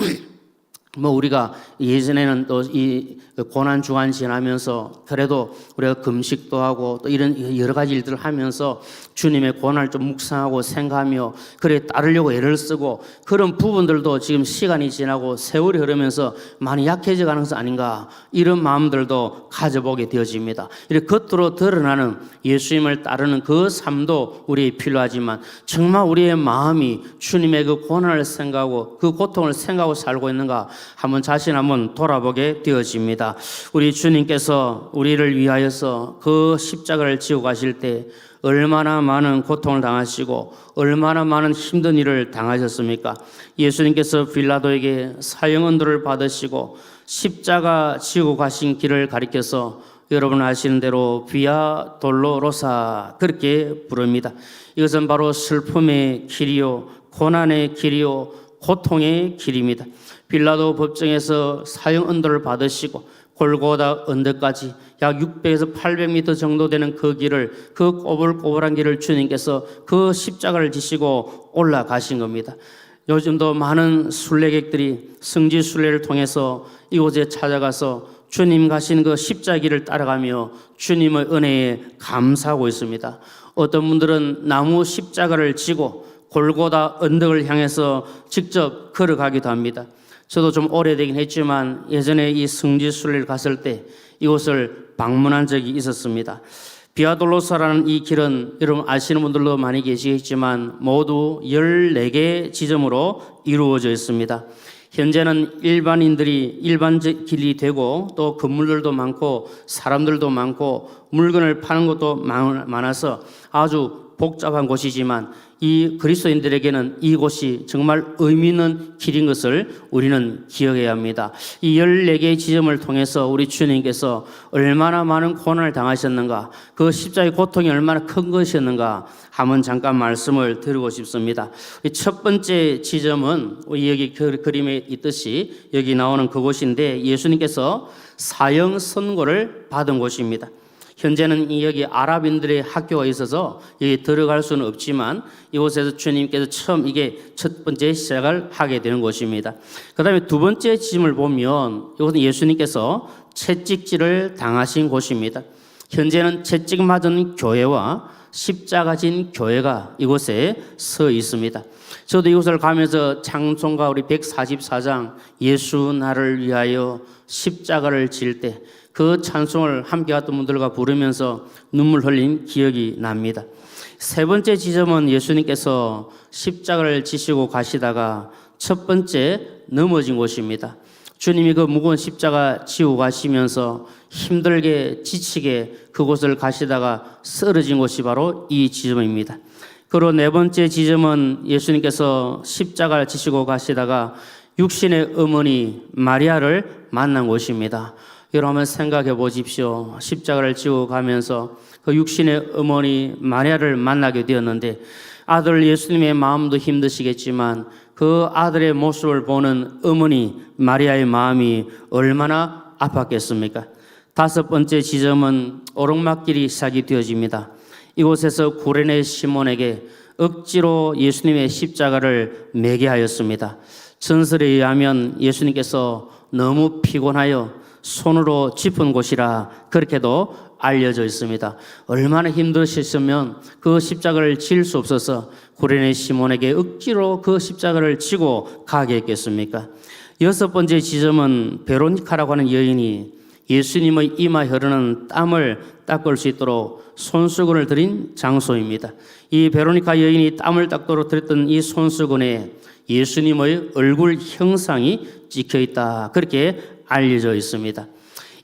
우리가 예전에는 또 이 고난 주간 지나면서 그래도 우리가 금식도 하고 또 이런 여러 가지 일들을 하면서 주님의 고난을 좀 묵상하고 생각하며 그래 따르려고 애를 쓰고 그런 부분들도 지금 시간이 지나고 세월이 흐르면서 많이 약해져 가는 것은 아닌가, 이런 마음들도 가져보게 되어집니다. 이렇게 겉으로 드러나는 예수님을 따르는 그 삶도 우리에 필요하지만 정말 우리의 마음이 주님의 그 고난을 생각하고 그 고통을 생각하고 살고 있는가 한번 자신 한번 돌아보게 되어집니다. 우리 주님께서 우리를 위하여서 그 십자가를 지고 가실 때 얼마나 많은 고통을 당하시고 얼마나 많은 힘든 일을 당하셨습니까? 예수님께서 빌라도에게 사형 언도를 받으시고 십자가 지고 가신 길을 가리켜서 여러분 아시는 대로 비아 돌로로사 그렇게 부릅니다. 이것은 바로 슬픔의 길이요, 고난의 길이요, 고통의 길입니다. 빌라도 법정에서 사형 언도를 받으시고 골고다 언덕까지 약 600에서 800m 정도 되는 그 길을, 그 꼬불꼬불한 길을 주님께서 그 십자가를 지시고 올라가신 겁니다. 요즘도 많은 순례객들이 성지 순례를 통해서 이곳에 찾아가서 주님 가신 그 십자길을 따라가며 주님의 은혜에 감사하고 있습니다. 어떤 분들은 나무 십자가를 지고 골고다 언덕을 향해서 직접 걸어가기도 합니다. 저도 좀 오래되긴 했지만 예전에 이 성지 순례를 갔을 때 이곳을 방문한 적이 있었습니다. 비아돌로사라는 이 길은 여러분 아시는 분들도 많이 계시겠지만 모두 14개 지점으로 이루어져 있습니다. 현재는 일반인들이 일반 길이 되고 또 건물들도 많고 사람들도 많고 물건을 파는 것도 많아서 아주 복잡한 곳이지만 이 그리스도인들에게는 이곳이 정말 의미 있는 길인 것을 우리는 기억해야 합니다. 이 14개의 지점을 통해서 우리 주님께서 얼마나 많은 고난을 당하셨는가, 그 십자가의 고통이 얼마나 큰 것이었는가 한번 잠깐 말씀을 드리고 싶습니다. 첫 번째 지점은 여기 그림에 있듯이 여기 나오는 그곳인데 예수님께서 사형 선고를 받은 곳입니다. 현재는 여기 아랍인들의 학교가 있어서 여기 들어갈 수는 없지만 이곳에서 주님께서 처음 이게 첫 번째 시작을 하게 되는 곳입니다. 그 다음에 두 번째 지점을 보면 이곳은 예수님께서 채찍질을 당하신 곳입니다. 현재는 채찍 맞은 교회와 십자가 진 교회가 이곳에 서 있습니다. 저도 이곳을 가면서 찬송가 우리 144장 예수 나를 위하여 십자가를 질 때 그 찬송을 함께 갔던 분들과 부르면서 눈물 흘린 기억이 납니다. 세 번째 지점은 예수님께서 십자가를 지시고 가시다가 첫 번째 넘어진 곳입니다. 주님이 그 무거운 십자가 지고 가시면서 힘들게 지치게 그곳을 가시다가 쓰러진 곳이 바로 이 지점입니다. 그리고 네 번째 지점은 예수님께서 십자가를 지시고 가시다가 육신의 어머니 마리아를 만난 곳입니다. 여러분 한번 생각해 보십시오. 십자가를 지고 가면서 그 육신의 어머니 마리아를 만나게 되었는데 아들 예수님의 마음도 힘드시겠지만 그 아들의 모습을 보는 어머니 마리아의 마음이 얼마나 아팠겠습니까? 다섯 번째 지점은 오르막길이 시작이 되어집니다. 이곳에서 구레네 시몬에게 억지로 예수님의 십자가를 매게 하였습니다. 전설에 의하면 예수님께서 너무 피곤하여 손으로 짚은 곳이라 그렇게도 알려져 있습니다. 얼마나 힘드셨으면 그 십자가를 질 수 없어서 구레네 시몬에게 억지로 그 십자가를 지고 가게 했겠습니까? 여섯 번째 지점은 베로니카라고 하는 여인이 예수님의 이마 흐르는 땀을 닦을 수 있도록 손수건을 드린 장소입니다. 이 베로니카 여인이 땀을 닦도록 드렸던 이 손수건에 예수님의 얼굴 형상이 찍혀 있다 그렇게 알려져 있습니다.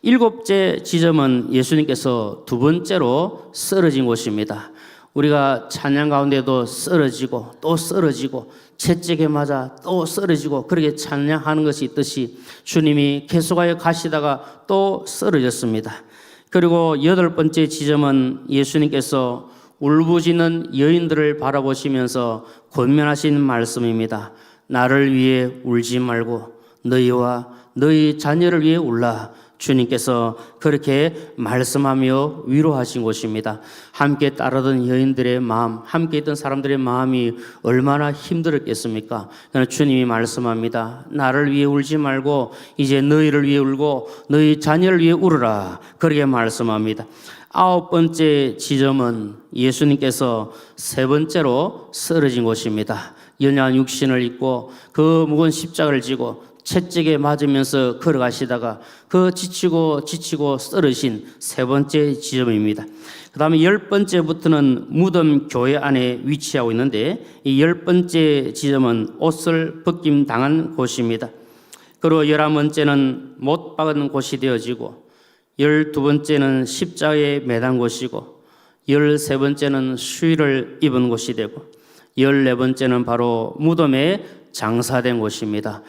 일곱째 지점은 예수님께서 두 번째로 쓰러진 곳입니다. 우리가 찬양 가운데도 쓰러지고 또 쓰러지고 채찍에 맞아 또 쓰러지고 그렇게 찬양하는 것이 있듯이 주님이 계속하여 가시다가 또 쓰러졌습니다. 그리고 여덟 번째 지점은 예수님께서 울부짖는 여인들을 바라보시면서 권면하신 말씀입니다. 나를 위해 울지 말고 너희와 너희 자녀를 위해 울라. 주님께서 그렇게 말씀하며 위로하신 곳입니다. 함께 따르던 여인들의 마음, 함께 있던 사람들의 마음이 얼마나 힘들었겠습니까? 그러나 주님이 말씀합니다. 나를 위해 울지 말고 이제 너희를 위해 울고 너희 자녀를 위해 울으라. 그렇게 말씀합니다. 9번째 지점은 예수님께서 3번째로 쓰러진 곳입니다. 연약한 육신을 입고 그 무거운 십자가를 지고 채찍에 맞으면서 걸어가시다가 그 지치고 쓰러진 3번째 지점입니다. 그 다음에 10번째부터는 무덤 교회 안에 위치하고 있는데 이 10번째 지점은 옷을 벗김 당한 곳입니다. 그리고 11번째는 못 박은 곳이 되어지고 12번째는 십자가에 매단 곳이고 13번째는 수의를 입은 곳이 되고 14번째는 바로 무덤에 장사된 곳입니다.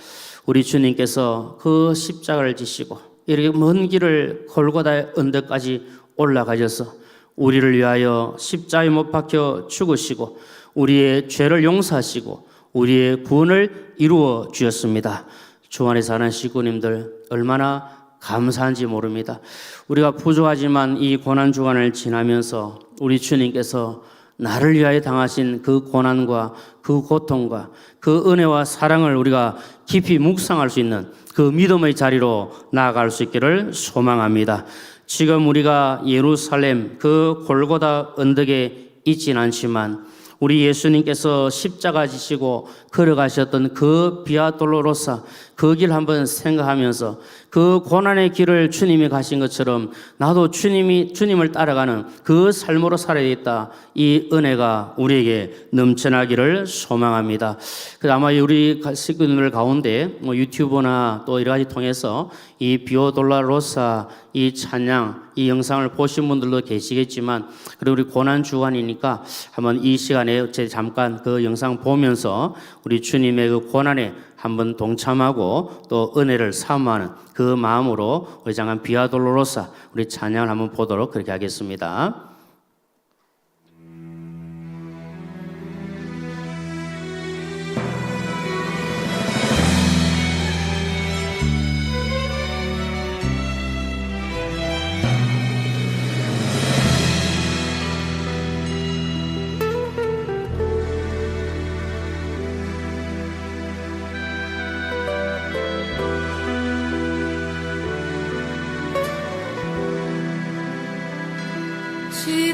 우리 주님께서 그 십자가를 지시고 이렇게 먼 길을 골고다 언덕까지 올라가셔서 우리를 위하여 십자가에 못 박혀 죽으시고 우리의 죄를 용서하시고 우리의 구원을 이루어 주셨습니다. 주 안에 사는 식구님들 얼마나 감사한지 모릅니다. 우리가 부족하지만 이 고난 주간을 지나면서 우리 주님께서 나를 위하여 당하신 그 고난과 그 고통과 그 은혜와 사랑을 우리가 깊이 묵상할 수 있는 그 믿음의 자리로 나아갈 수 있기를 소망합니다. 지금 우리가 예루살렘 그 골고다 언덕에 있진 않지만 우리 예수님께서 십자가 지시고 걸어가셨던 그 비아 돌로로사 그 길 한번 생각하면서 그 고난의 길을 주님이 가신 것처럼 나도 주님을 따라가는 그 삶으로 살아야겠다. 이 은혜가 우리에게 넘쳐나기를 소망합니다. 그래서 아마 우리 식구들 가운데 유튜브나 또 여러 가지 통해서 이 비오 돌로로사 이 찬양 이 영상을 보신 분들도 계시겠지만 그리고 우리 고난 주간이니까 한번 이 시간에 잠깐 그 영상 보면서 우리 주님의 그 고난에 한번 동참하고 또 은혜를 사모하는 그 마음으로 우리 잠깐 비아 돌로로사 우리 찬양을 한번 보도록 그렇게 하겠습니다.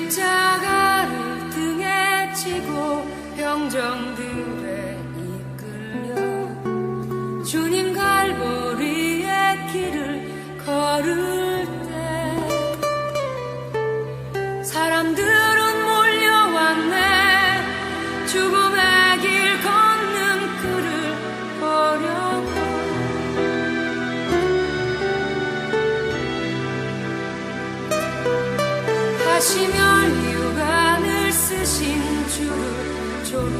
십자가를 등에 지고 병정들에 이끌려 주님 갈보리의 길을 걸을 때 사람들은 몰려왔네. 죽음의 길 걷는 그를 보려고 다시 면류관을 쓰신 주를 조롱하였네.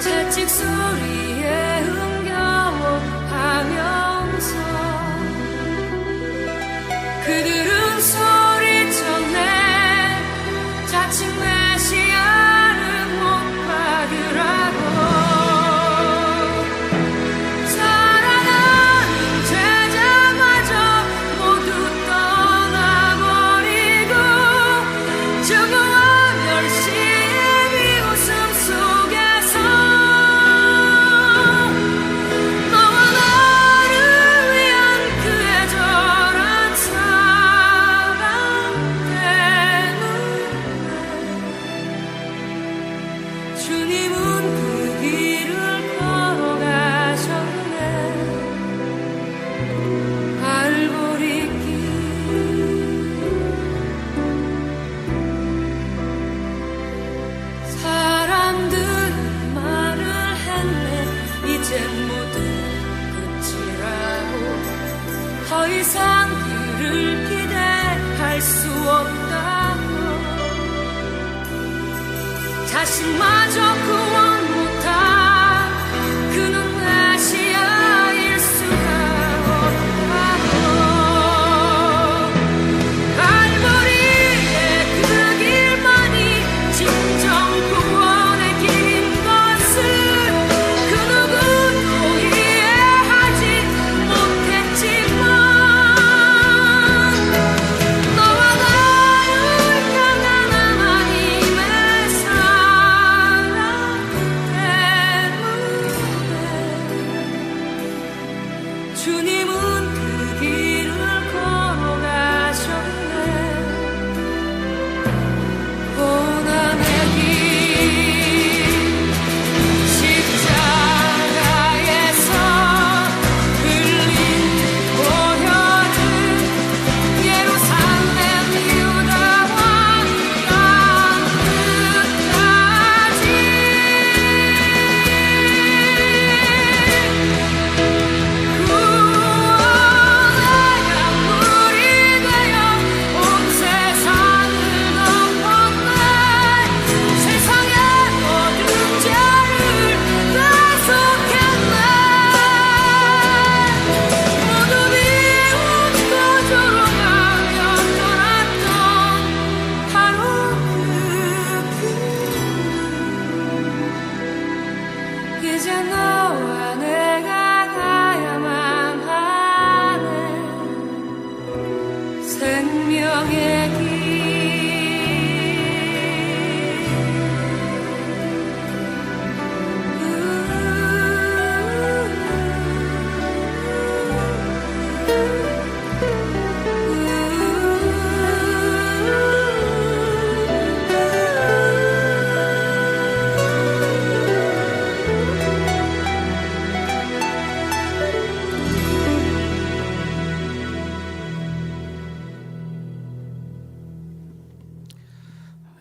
채찍 소리에 흥겨워하면서 그들은 소리쳤네. 자칭 메시아를 못 받으라고. 사랑하는 제자마저 모두 떠나버리고 증오와 멸시의 비웃음 속에서 너와 나를 위한 그 애절한 사랑 때문에 주님은 그 길을 걸어가셨네. 갈보리 길 사람들은 말을 했네. 이젠 모두 끝이라고. 더 이상 그를 기대할 수 없다고. 자신마저 구원 못한 그는 메시아일 수가 없다고. 갈보리의 그 길만이 진정 구원의 길인 것을 그 누구도 이해하지 못했던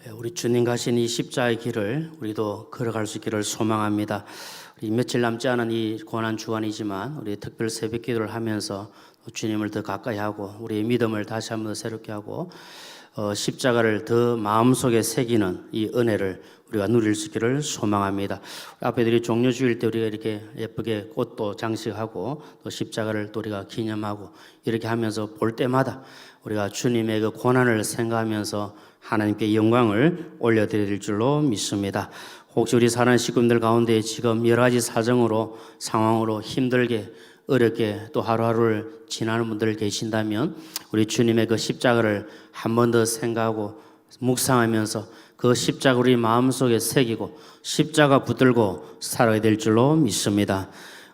우리 주님 가신 이 십자가의 길을 우리도 걸어갈 수 있기를 소망합니다. 우리 며칠 남지 않은 이 고난 주간이지만 우리 특별 새벽 기도를 하면서 주님을 더 가까이 하고 우리의 믿음을 다시 한번 더 새롭게 하고 십자가를 더 마음속에 새기는 이 은혜를 우리가 누릴 수 있기를 소망합니다. 앞에들이 종료주일 때 우리가 이렇게 예쁘게 꽃도 장식하고 또 십자가를 또 우리가 기념하고 이렇게 하면서 볼 때마다 우리가 주님의 그 고난을 생각하면서 하나님께 영광을 올려드릴 줄로 믿습니다. 혹시 우리 사는 식구들 가운데 지금 여러 가지 사정으로 상황으로 힘들게 어렵게 또 하루하루를 지나는 분들 계신다면 우리 주님의 그 십자가를 한 번 더 생각하고 묵상하면서 그 십자가 우리 마음속에 새기고 십자가 붙들고 살아야 될 줄로 믿습니다.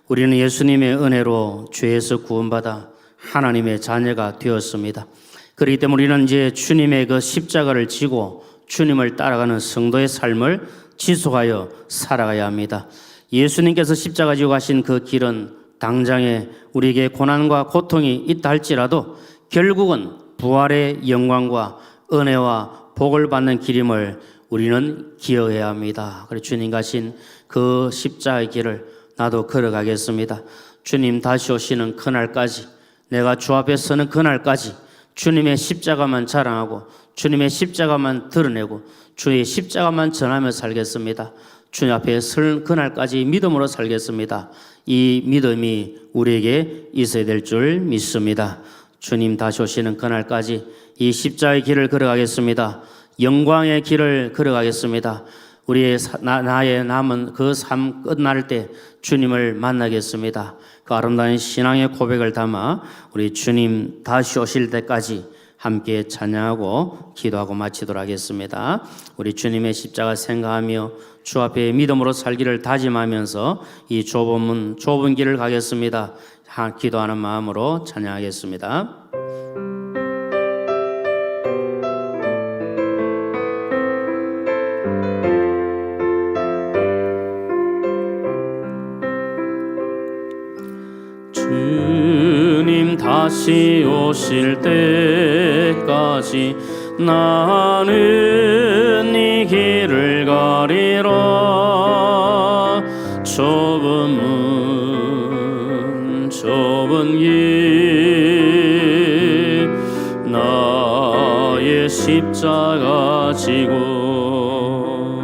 우리는 예수님의 은혜로 죄에서 구원받아 하나님의 자녀가 되었습니다. 그렇기 때문에 우리는 이제 주님의 그 십자가를 지고 주님을 따라가는 성도의 삶을 지속하여 살아가야 합니다. 예수님께서 십자가 지고 가신 그 길은 당장에 우리에게 고난과 고통이 있다 할지라도 결국은 부활의 영광과 은혜와 복을 받는 길임을 우리는 기억해야 합니다. 그래서 주님 가신 그 십자가의 길을 나도 걸어가겠습니다. 주님 다시 오시는 그날까지, 내가 주 앞에 서는 그날까지 주님의 십자가만 자랑하고 주님의 십자가만 드러내고 주의 십자가만 전하며 살겠습니다. 주님 앞에 설 그날까지 믿음으로 살겠습니다. 이 믿음이 우리에게 있어야 될 줄 믿습니다. 주님 다시 오시는 그날까지 이 십자가의 길을 걸어가겠습니다. 영광의 길을 걸어가겠습니다. 우리의 나의 남은 그 삶 끝날 때 주님을 만나겠습니다. 그 아름다운 신앙의 고백을 담아 우리 주님 다시 오실 때까지 함께 찬양하고 기도하고 마치도록 하겠습니다. 우리 주님의 십자가 생각하며 주 앞에 믿음으로 살기를 다짐하면서 이 좁은 길을 가겠습니다. 기도하는 마음으로 찬양하겠습니다. 주님 다시 오실 때까지 나는 이 길을 가리라. 좁은 길 나의 십자가 지고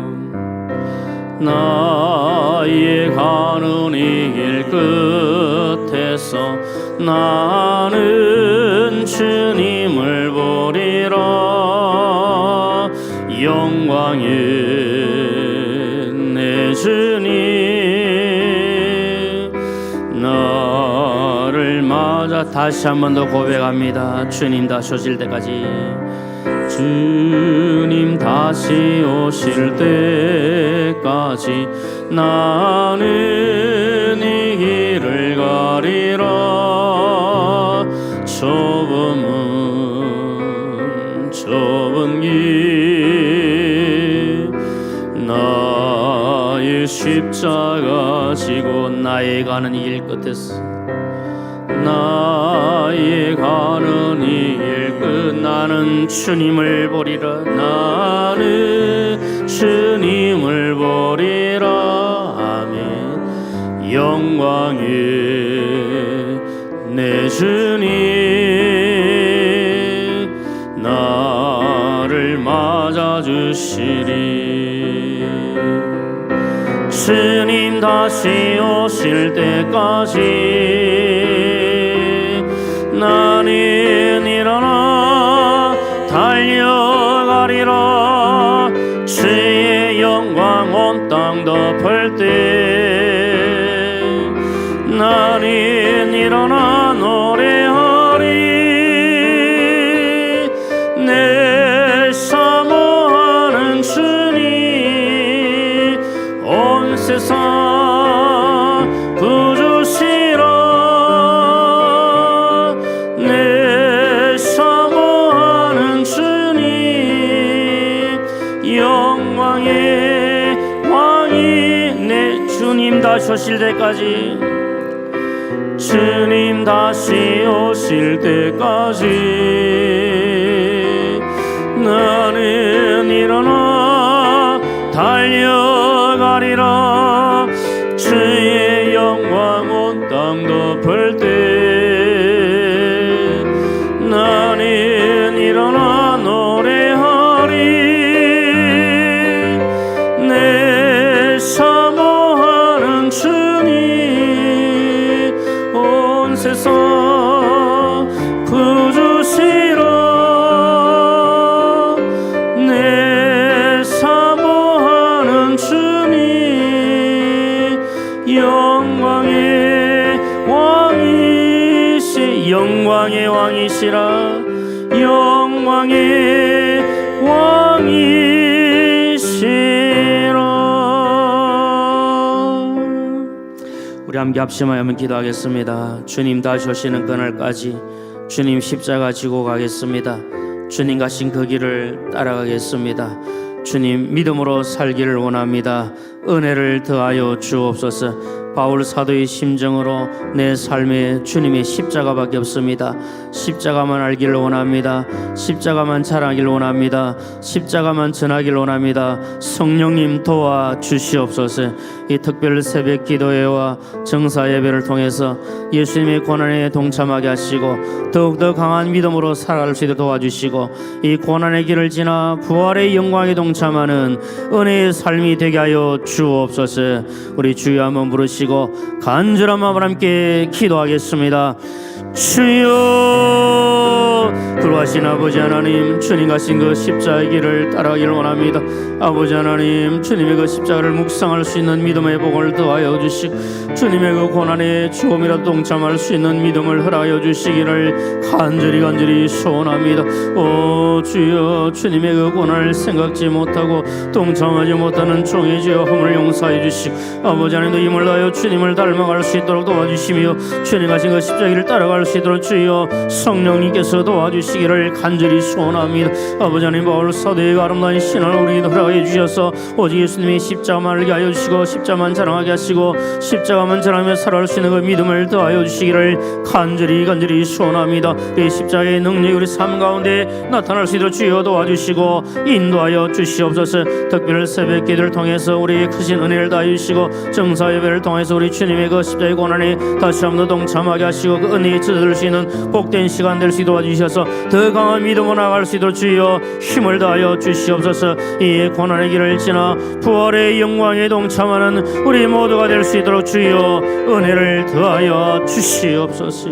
나의 가는 이 길 끝에서 나는 주님을 보리라. 영광의 내 주님 나를 맞아. 다시 한 번 더 고백합니다. 주님 다시 오실 때까지, 주님 다시 오실 때까지 나는 이 길을 가리라. 좁은 길 나의 십자가 지고 나의 가는 이 길 끝에서 나의 가는 이 길 끝 나는 주님을 보리라. 나는 주님을 보리라. 아멘. 영광의 내 주님 나를 맞아주시리. 주님 다시 오실 때까지 나는 일어나 달려가리라. 주의 영광 온 땅 덮을 때 나는 일어나 노래하리. 내 사모하는 주님 온 세상 부주시라. 내 사모하는 주님 영광의 왕이 내 주님 다시 오실 때까지, 주님 다시 오실 때까지 나는 일어나 왕이시라. 우리 함께 합심하여 기도하겠습니다. 주님 다시 오시는 그날까지 주님 십자가 지고 가겠습니다. 주님 가신 그 길을 따라가겠습니다. 주님 믿음으로 살기를 원합니다. 은혜를 더하여 주옵소서. 바울 사도의 심정으로 내 삶에 주님의 십자가밖에 없습니다. 십자가만 알기를 원합니다. 십자가만 자랑하기를 원합니다. 십자가만 전하기를 원합니다. 성령님 도와 주시옵소서. 이 특별 새벽 기도회와 정사 예배를 통해서 예수님의 고난에 동참하게 하시고 더욱더 강한 믿음으로 살아갈 수 있도록 도와주시고 이 고난의 길을 지나 부활의 영광에 동참하는 은혜의 삶이 되게 하여 주옵소서. 우리 주여 한번 부르시고 간절한 마음으로 함께 기도하겠습니다. 주여, 그러하신 아버지 하나님, 주님 가신 그 십자가의 길을 따라가기를 원합니다. 아버지 하나님, 주님의 그 십자가를 묵상할 수 있는 믿음의 복을 더하여 주시고 주님의 그 고난에 조금이라도 동참할 수 있는 믿음을 허락하여 주시기를 간절히 소원합니다. 오 주여, 주님의 그 고난을 생각지 못하고 동참하지 못하는 종의 죄와 허물을 용서해 주시고 아버지 하나님도 힘을 다하여 주님을 닮아갈 수 있도록 도와주시며 주님 가신 그 십자가를 따라갈 수 있도록 주여 성령님께서 도와주시기를 간절히 소원합니다. 아버지 하나님, 바울 사도의 아름다운 신앙을 우리에게 허락해 주셔서 오직 예수님의 십자가만 알게 하여 주시고 십자가만 자랑하게 하시고 십자가만 자랑하며 살아갈 수 있는 그 믿음을 더하여 주시기를 간절히 소원합니다. 이 십자가의 능력이 우리 삶 가운데 나타날 수 있도록 주여 도와주시고 인도하여 주시옵소서. 특별 새벽 기도를 통해서 우리의 크신 은혜를 다해 주시고 정사 예배를 통해서 우리 주님의 그 십자가의 고난에 다시 한번 동참하게 하시고 그 은혜에 젖을 수 있는 복된 시간 될 수 있도록 도와주셔서 더 강한 믿음으로 나아갈 수 있도록 주여 힘을 다하여 주시옵소서. 이 고난의 길을 지나 부활의 영광에 동참하는 우리 모두가 될 수 있도록 주여 은혜를 더하여 주시옵소서.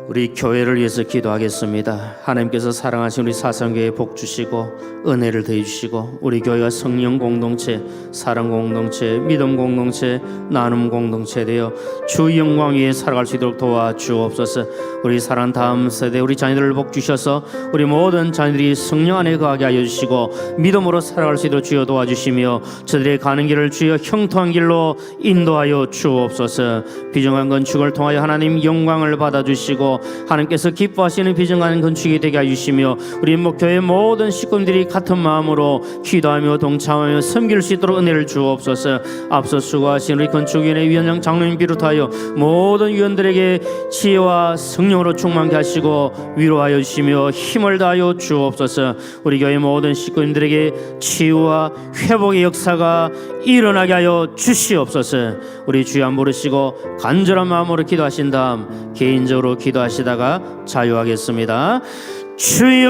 우리 교회를 위해서 기도하겠습니다. 하나님께서 사랑하신 우리 사상교회에 복 주시고 은혜를 더해 주시고 우리 교회가 성령 공동체, 사랑 공동체, 믿음 공동체, 나눔 공동체 되어 주 영광 위에 살아갈 수 있도록 도와주옵소서. 우리 사랑 다음 세대 우리 자녀들을 복 주셔서 우리 모든 자녀들이 성령 안에 거하게 하여 주시고 믿음으로 살아갈 수 있도록 주여 도와주시며 저들의 가는 길을 주여 형통한 길로 인도하여 주옵소서. 비정한 건축을 통하여 하나님 영광을 받아주시고 하나님께서 기뻐하시는 비정한 건축이 되게 해주시며 우리 목교회 모든 식구들이 같은 마음으로 기도하며 동참하며 섬길 수 있도록 은혜를 주옵소서. 앞서 수고하신 우리 건축위원회 위원장 장로님 비롯하여 모든 위원들에게 지혜와 성령으로 충만케 하시고 위로하여 주시며 힘을 다하여 주옵소서. 우리 교회 모든 식구님들에게 치유와 회복의 역사가 일어나게 하여 주시옵소서. 우리 주여 한번 부르시고 간절한 마음으로 기도하신 다음 개인적으로 기도하시다가 자유하겠습니다. 주여,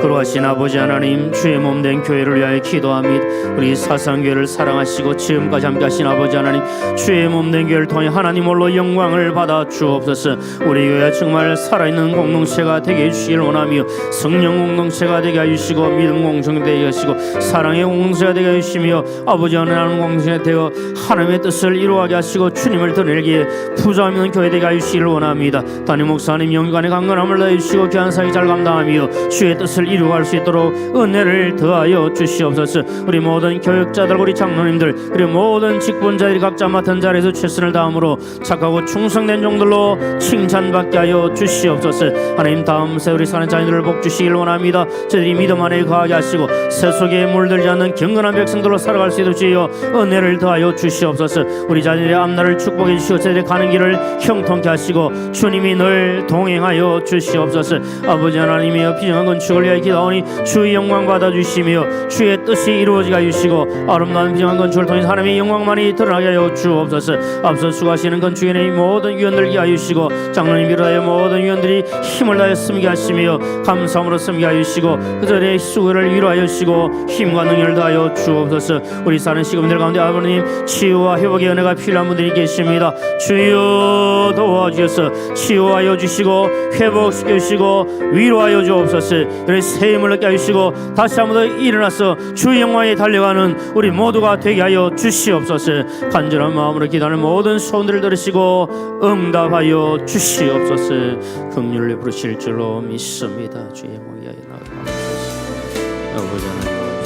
그러하신 아버지 하나님, 주의 몸된 교회를 위하여 기도합니다. 우리 사상교회를 사랑하시고 지금까지 함께하신 아버지 하나님, 주의 몸된 교회를 통해 하나님 홀로 영광을 받아 주옵소서. 우리 교회가 정말 살아있는 공동체가 되게 해주시길 원하며 성령 공동체가 되게 해주시고 믿음 공동체가 되게 해주시고 사랑의 공동체가 되게 해주시며 아버지 하나님 공동체가 되어 하나님의 뜻을 이루어가게 하시고 주님을 드러내기에 부자없는 교회 되게 해주시길 원합니다. 담임 목사님 영간의 강건함을 다해주시고 귀한 사역 잘 감당하며 주의 뜻을 이루어갈 수 있도록 은혜를 더하여 주시옵소서. 우리 모든 교육자들, 우리 장로님들, 우리 모든 직분자들이 각자 맡은 자리에서 최선을 다함으로 착하고 충성된 종들로 칭찬받게 하여 주시옵소서. 하나님, 다음 세 우리 사는 자녀들을 복 주시길 원합니다. 저들이 믿음 안에 거하게 하시고 세속에 물들지 않는 경건한 백성들로 살아갈 수 있도록 주여 은혜를 더하여 주시옵소서. 우리 자녀들의 앞날을 축복해 주시고 저들의 가는 길을 형통케 하시고 주님이 늘 동행하여 주시옵소서. 아버지 하나님이여, 비정한 건축을 위하여 기도하오니 주의 영광 받아주시며 주의 뜻이 이루어지게 하시고 아름다운 비정한 건축을 통해서 하나님의 영광만이 드러나게 하여 주옵소서. 앞서 수고하시는 건축인의 모든 위원들 위하여 주시고 장로님 비롯하여 모든 위원들이 힘을 다해 섬기게 하시며 감사함으로 섬기게 하여 주시고 그들의 수고를 위로하여 주시고 힘과 능력을 다하여 주옵소서. 우리 사는 시간들 가운데 아버님 치유와 회복의 은혜가 필요한 분들이 계십니다. 주여 도와주셔서 치유하여 주시고 회복시켜 주시고 위로하여 주옵소서. 이런 새 힘을 얻게 하시고 다시 한번 더 일어나서 주의 영광에 달려가는 우리 모두가 되게 하여 주시옵소서. 간절한 마음으로 기도하는 모든 소원들을 들으시고 응답하여 주시옵소서. 긍휼히 부르실 줄로 믿습니다. 주의 영광에 나아가옵소서. 아버지 하나님